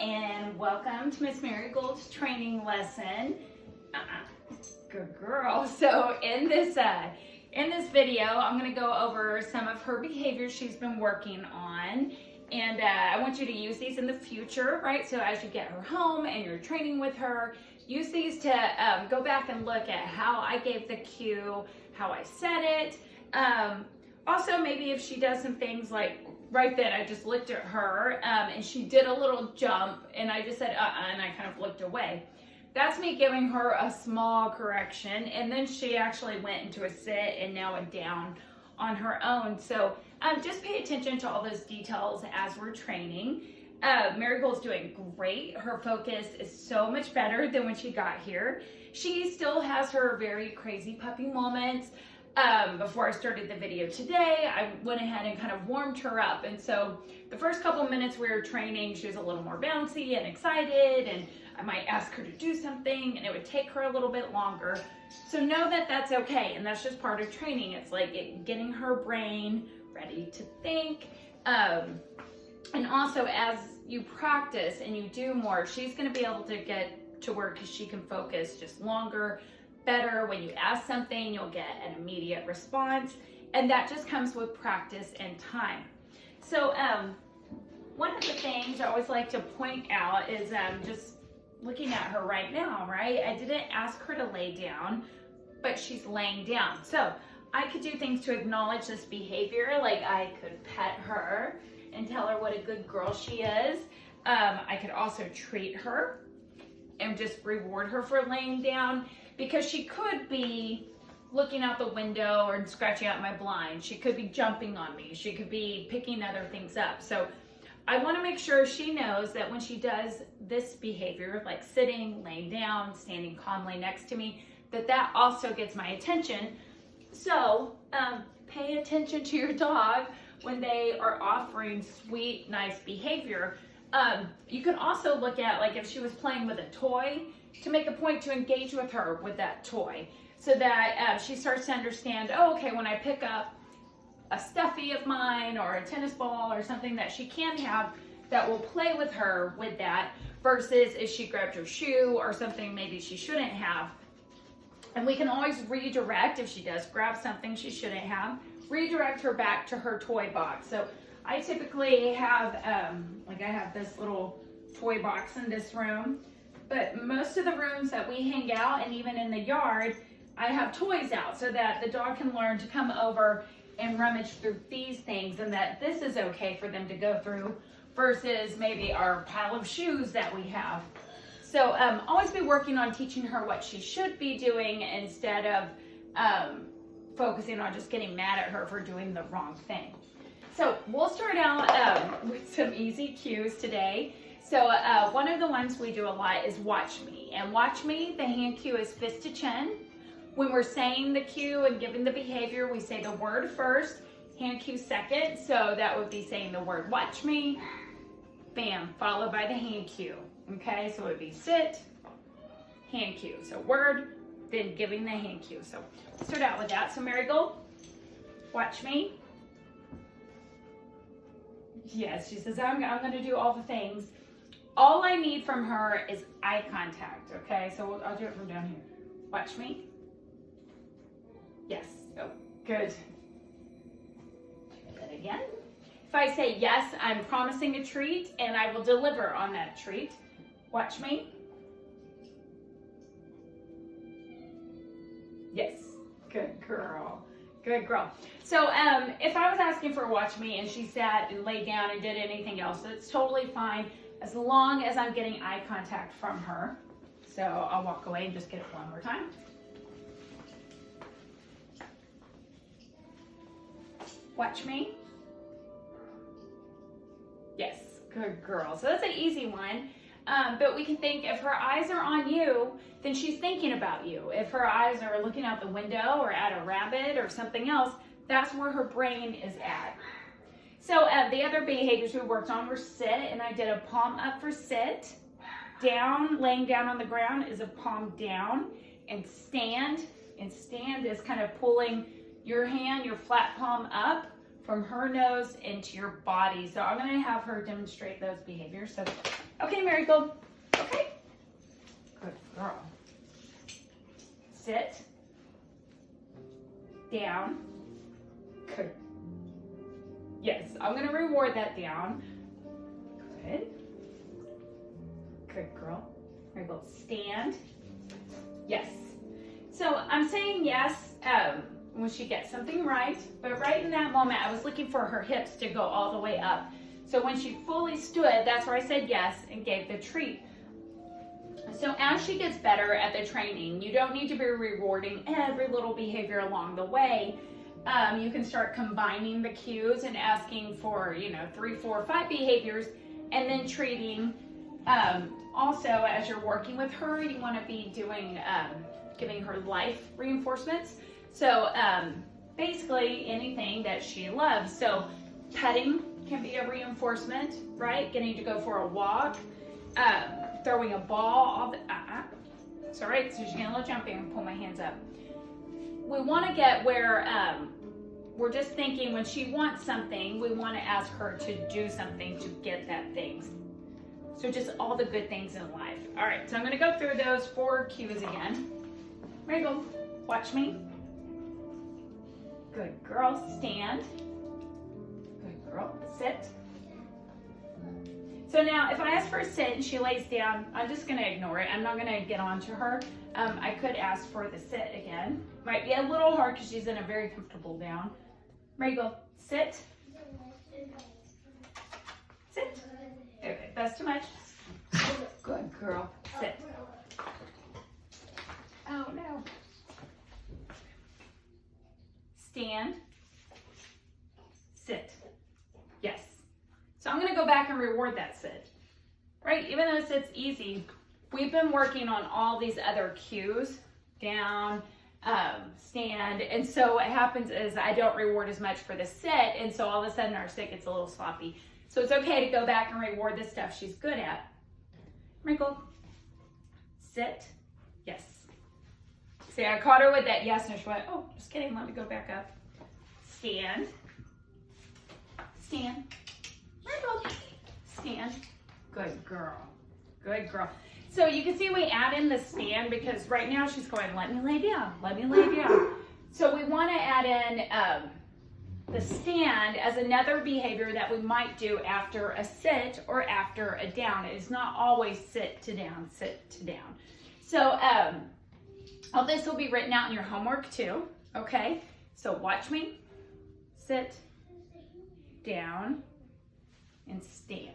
and welcome to Miss Marigold's training lesson. Good girl. So in this video, I'm going to go over some of her behaviors she's been working on, and I want you to use these in the future, right? So as you get her home and you're training with her, use these to go back and look at how I gave the cue, how I said it. Also, maybe if she does some things like right then I just looked at her and she did a little jump and I just said and I kind of looked away. That's me giving her a small correction, and then she actually went into a sit and now a down on her own. So just pay attention to all those details as we're training. Marigold's doing great. Her focus is so much better than when she got here. She still has her very crazy puppy moments. Before I started the video today, I went ahead and kind of warmed her up. And so the first couple minutes we were training, she was a little more bouncy and excited, and I might ask her to do something and it would take her a little bit longer. So know that that's okay, and that's just part of training. It's like getting her brain ready to think. And also as you practice and you do more, she's gonna be able to get to work because she can focus just longer, better. When you ask something, you'll get an immediate response, and that just comes with practice and time. So one of the things I always like to point out is just looking at her right now, right? I didn't ask her to lay down, but she's laying down. So I could do things to acknowledge this behavior, like I could pet her and tell her what a good girl she is. I could also treat her and just reward her for laying down, because she could be looking out the window or scratching out my blind. She could be jumping on me. She could be picking other things up. So I want to make sure she knows that when she does this behavior, like sitting, laying down, standing calmly next to me, that also gets my attention. So pay attention to your dog when they are offering sweet, nice behavior. You can also look at, like, if she was playing with a toy, to make a point to engage with her with that toy, so that she starts to understand, oh, okay, when I pick up a stuffy of mine or a tennis ball or something that she can have, that will play with her with that, versus if she grabbed her shoe or something maybe she shouldn't have. And we can always redirect if she does grab something she shouldn't have, redirect her back to her toy box. So I typically have, I have this little toy box in this room, but most of the rooms that we hang out, and even in the yard, I have toys out so that the dog can learn to come over and rummage through these things, and that this is okay for them to go through, versus maybe our pile of shoes that we have. So always be working on teaching her what she should be doing, instead of focusing on just getting mad at her for doing the wrong thing. So we'll start out with some easy cues today. So one of the ones we do a lot is watch me. And watch me, the hand cue is fist to chin. When we're saying the cue and giving the behavior, we say the word first, hand cue second. So that would be saying the word watch me, bam, followed by the hand cue. Okay, so it would be sit, hand cue. So word, then giving the hand cue. So start out with that. So Marigold, watch me. Yes, she says, I'm going to do all the things. All I need from her is eye contact, okay? So I'll do it from down here. Watch me. Yes. Oh, good. Do that again. If I say yes, I'm promising a treat, and I will deliver on that treat. Watch me. Yes. Good girl. Good girl. So if I was asking for a watch me and she sat and laid down and did anything else, it's totally fine, as long as I'm getting eye contact from her. So I'll walk away and just get it one more time. Watch me. Yes, good girl. So that's an easy one. But we can think, if her eyes are on you, then she's thinking about you. If her eyes are looking out the window or at a rabbit or something else, that's where her brain is at. So the other behaviors we worked on were sit, and I did a palm up for sit. Down, laying down on the ground, is a palm down. And stand is kind of pulling your hand, your flat palm up from her nose into your body. So I'm gonna have her demonstrate those behaviors. So, okay, Marigold, okay. Good girl. Sit. Down. Good. Yes, I'm gonna reward that down. Good. Good girl. Marigold, stand. Yes. So I'm saying yes when she gets something right, but right in that moment, I was looking for her hips to go all the way up. So when she fully stood, that's where I said yes and gave the treat. So as she gets better at the training, you don't need to be rewarding every little behavior along the way. You can start combining the cues and asking for, 3, 4, 5 behaviors, and then treating. Also, as you're working with her, you want to be doing, giving her life reinforcements. So basically anything that she loves. So petting can be a reinforcement, right? Getting to go for a walk, throwing a ball. It's all right, so she's getting a little jumpy and pull my hands up. We want to get where we're just thinking when she wants something, we want to ask her to do something to get that thing. So just all the good things in life. All right, so I'm gonna go through those 4 cues again. Marigold, watch me. Good girl, stand. Good girl, sit. So now if I ask for a sit and she lays down, I'm just gonna ignore it. I'm not gonna get on to her. I could ask for the sit again. Might be a little hard because she's in a very comfortable down. Marigold, sit. Sit. Okay, that's too much. Good girl, sit. Oh no. Stand. Sit. Yes. So I'm gonna go back and reward that sit. Right, even though sit's easy, we've been working on all these other cues, down, stand, and so what happens is I don't reward as much for the sit, and so all of a sudden our sit gets a little sloppy. So it's okay to go back and reward the stuff she's good at. Marigold, sit, yes. See, I caught her with that yes, and she went, oh, just kidding, let me go back up. Stand, stand, Marigold, stand, good girl, good girl. So you can see we add in the stand because right now she's going, let me lay down, let me lay down. So we want to add in the stand as another behavior that we might do after a sit or after a down. It is not always sit to down, sit to down. So all this will be written out in your homework too, okay? So watch me, sit, down, and stand.